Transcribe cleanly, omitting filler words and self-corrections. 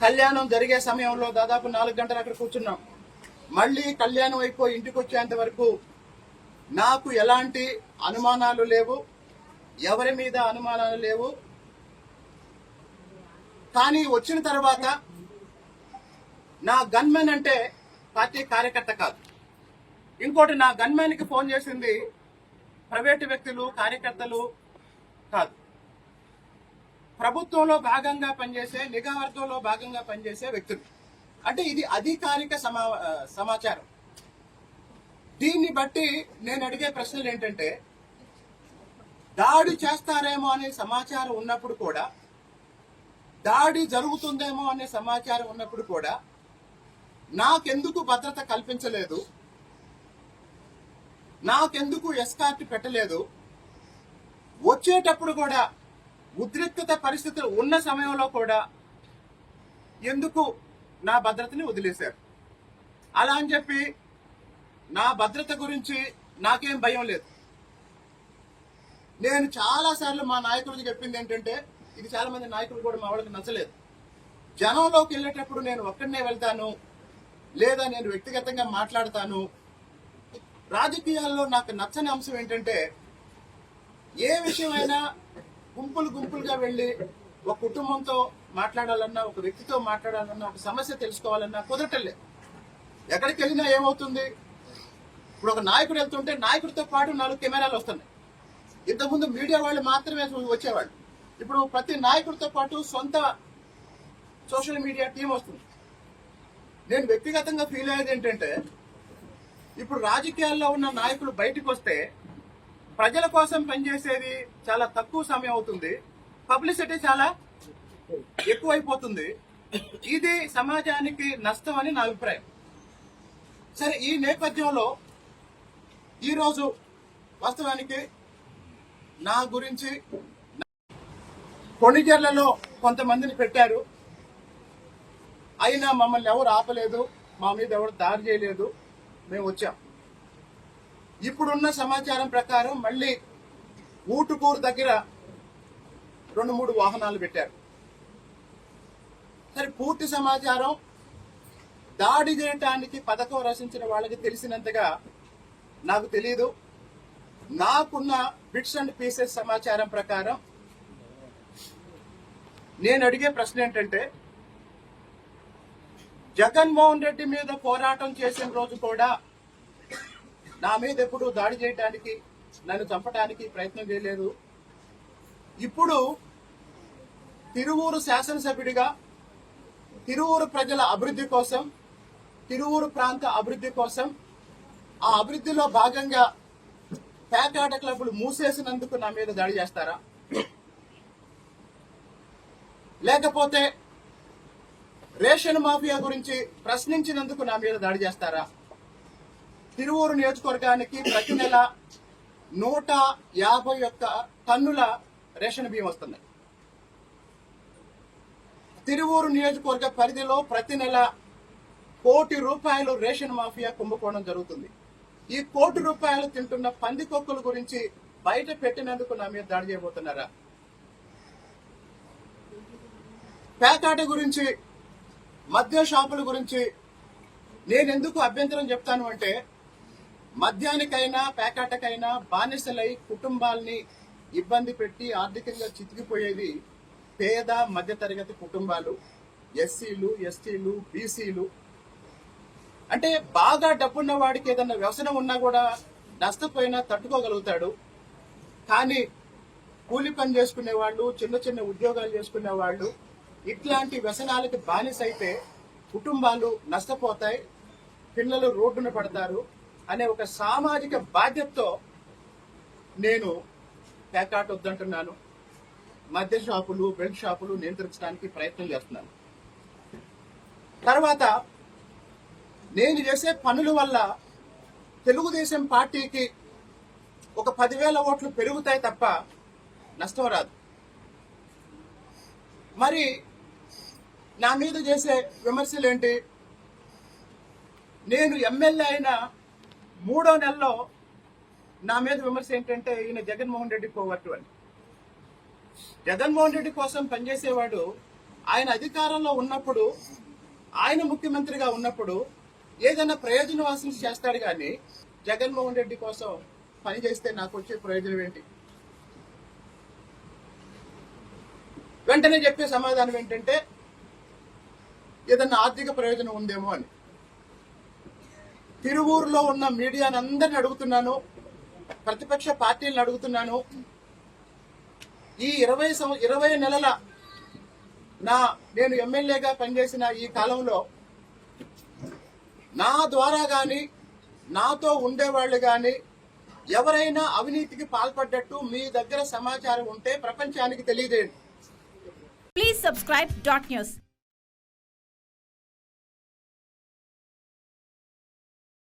కళ్యాణం జరిగే సమయంలో దాదాపు 4 గంటలు అక్కడ కూర్చున్నాం. మళ్ళీ కళ్యాణం అయిపోయి ఇంటికి వచ్చేంత వరకు నాకు ఎలాంటి అనుమానాలు లేవు, ఎవరి మీద అనుమానాలు లేవు. కానీ వచ్చిన తర్వాత నా గన్మెన్ అంటే పార్టీ కార్యకర్త కాదు. ఇంకోటి, నా గన్మెన్కి ఫోన్ చేసింది ప్రైవేటు వ్యక్తులు, కార్యకర్తలు కాదు. ప్రభుత్వంలో భాగంగా పనిచేసే, నిఘా వర్గంలో భాగంగా పనిచేసే వ్యక్తులు. అంటే ఇది అధికారిక సమాచారం. దీన్ని బట్టి నేను అడిగే ప్రశ్నలు ఏంటంటే, దాడి చేస్తారేమో అనే సమాచారం ఉన్నప్పుడు కూడా, దాడి జరుగుతుందేమో అనే సమాచారం ఉన్నప్పుడు కూడా నాకెందుకు భద్రత కల్పించలేదు, నాకెందుకు ఎస్కార్ట్ పెట్టలేదు, వచ్చేటప్పుడు కూడా ఉద్రిక్తత పరిస్థితులు ఉన్న సమయంలో కూడా ఎందుకు నా భద్రతని వదిలేశారు? అలా అని చెప్పి నా భద్రత గురించి నాకేం భయం లేదు. నేను చాలాసార్లు మా నాయకుడికి చెప్పింది ఏంటంటే, ఇది చాలా మంది నాయకులు కూడా మా వాళ్ళకి నచ్చలేదు, జనంలోకి వెళ్ళేటప్పుడు నేను ఒక్కడనే వెళ్తాను, లేదా నేను వ్యక్తిగతంగా మాట్లాడతాను. రాజకీయాల్లో నాకు నచ్చని అంశం ఏంటంటే, ఏ విషయమైనా గుంపులుగా వెళ్ళి ఒక కుటుంబంతో మాట్లాడాలన్నా, ఒక వ్యక్తితో మాట్లాడాలన్నా, ఒక సమస్య తెలుసుకోవాలన్నా కుదరటలే. ఎక్కడికి వెళ్ళినా ఏమవుతుంది, ఇప్పుడు ఒక నాయకుడు వెళ్తుంటే నాయకుడితో పాటు 4 కెమెరాలు వస్తున్నాయి. ఇంతకుముందు మీడియా వాళ్ళు మాత్రమే వచ్చేవాళ్ళు. ఇప్పుడు ప్రతి నాయకుడితో పాటు సొంత సోషల్ మీడియా టీం వస్తుంది. నేను వ్యక్తిగతంగా ఫీల్ అయ్యేది ఏంటంటే, ఇప్పుడు రాజకీయాల్లో ఉన్న నాయకులు బయటకు వస్తే ప్రజల కోసం పనిచేసేది చాలా తక్కువ సమయం అవుతుంది, పబ్లిసిటీ చాలా ఎక్కువైపోతుంది. ఇది సమాజానికి నష్టం అని నా అభిప్రాయం. సరే, ఈ నేపథ్యంలో ఈరోజు వాస్తవానికి నా గురించి కొణిజర్లలో కొంతమందిని పెట్టారు, అయినా మమ్మల్ని ఎవరు ఆపలేదు, మా మీద ఎవరు దాడి చేయలేదు, మేము వచ్చాం. ఇప్పుడున్న సమాచారం ప్రకారం మళ్ళీ ఊటుకూరు దగ్గర 2-3 వాహనాలు పెట్టారు. సరే, పూర్తి సమాచారం దాడి చేయటానికి పథకం రచించిన వాళ్ళకి తెలిసినంతగా నాకు తెలియదు. నాకున్న బిట్స్ అండ్ పీసెస్ సమాచారం ప్రకారం నేను అడిగే ప్రశ్న ఏంటంటే, జగన్మోహన్ రెడ్డి మీద పోరాటం చేసిన రోజు కూడా నా మీద ఎప్పుడు దాడి చేయడానికి, నన్ను చంపడానికి ప్రయత్నం చేయలేదు. ఇప్పుడు తిరువూరు శాసనసభ్యుడిగా తిరువూరు ప్రజల అభివృద్ధి కోసం, తిరువూరు ప్రాంత అభివృద్ధి కోసం, ఆ అభివృద్ధిలో భాగంగా పేకాట క్లబ్లు మూసేసినందుకు నా మీద దాడి చేస్తారా? లేకపోతే రేషన్ మాఫియా గురించి ప్రశ్నించినందుకు నా మీద దాడి చేస్తారా? తిరువూరు నియోజకవర్గానికి ప్రతి నెల 151 టన్నుల రేషన్ బియ్యం వస్తున్నాయి. తిరువూరు నియోజకవర్గ పరిధిలో ప్రతి నెల ₹1 కోటి రేషన్ మాఫియా కుంభకోణం జరుగుతుంది. ఈ ₹1 కోటి తింటున్న పందికొక్కుల గురించి బయట పెట్టినందుకు నా మీద దాడి చేయబోతున్నారా? పేకాట గురించి, మద్య షాపుల గురించి నేను ఎందుకు అభ్యంతరం చెప్తాను అంటే, మద్యానికైనా పేకాటకైనా బానిసలై కుటుంబాల్ని ఇబ్బంది పెట్టి ఆర్థికంగా చితికిపోయేది పేద మధ్యతరగతి కుటుంబాలు, ఎస్సీలు, ఎస్టీలు, బీసీలు. అంటే బాగా డబ్బున్న వాడికి ఏదన్నా వ్యసనం ఉన్నా కూడా నష్టపోయినా తట్టుకోగలుగుతాడు. కానీ కూలి పని చేసుకునే వాళ్ళు, చిన్న చిన్న ఉద్యోగాలు చేసుకునే వాళ్ళు ఇట్లాంటి వ్యసనాలకి బానిసైతే కుటుంబాలు నష్టపోతాయి, పిల్లలు రోడ్డున పడతారు అనే ఒక సామాజిక బాధ్యతతో నేను పేకాట వద్దంటున్నాను. మద్య షాపులు, బెల్ట్ షాపులు నియంత్రించడానికి ప్రయత్నం చేస్తున్నాను. తర్వాత నేను చేసే పనుల వల్ల తెలుగుదేశం పార్టీకి ఒక 10,000 ఓట్లు పెరుగుతాయి తప్ప నష్టం రాదు. మరి నా మీద చేసే విమర్శలు ఏంటి? నేను ఎమ్మెల్యే అయిన 3వ నెలలో నా మీద విమర్శ ఏంటంటే, ఈయన జగన్మోహన్ రెడ్డి పోవట్టు అని. జగన్మోహన్ రెడ్డి కోసం పనిచేసేవాడు ఆయన అధికారంలో ఉన్నప్పుడు, ఆయన ముఖ్యమంత్రిగా ఉన్నప్పుడు ఏదైనా ప్రయోజనం ఆశించి చేస్తాడు కానీ జగన్మోహన్ రెడ్డి కోసం పని చేస్తే నాకు వచ్చే ప్రయోజనం ఏంటి? వెంటనే చెప్పే సమాధానం ఏంటంటే ఏదన్నా ఆర్థిక ప్రయోజనం ఉందేమో అని. తిరువూరులో ఉన్న మీడియాని అందరిని అడుగుతున్నాను, ప్రతిపక్ష పార్టీలను అడుగుతున్నాను, ఈ 20 నెలల నేను ఎమ్మెల్యేగా పనిచేసిన ఈ కాలంలో నా ద్వారా గాని నాతో ఉండేవాళ్ళు గాని ఎవరైనా అవినీతికి పాల్పడ్డట్టు మీ దగ్గర సమాచారం ఉంటే ప్రపంచానికి తెలియజేయండి. Please subscribe .news.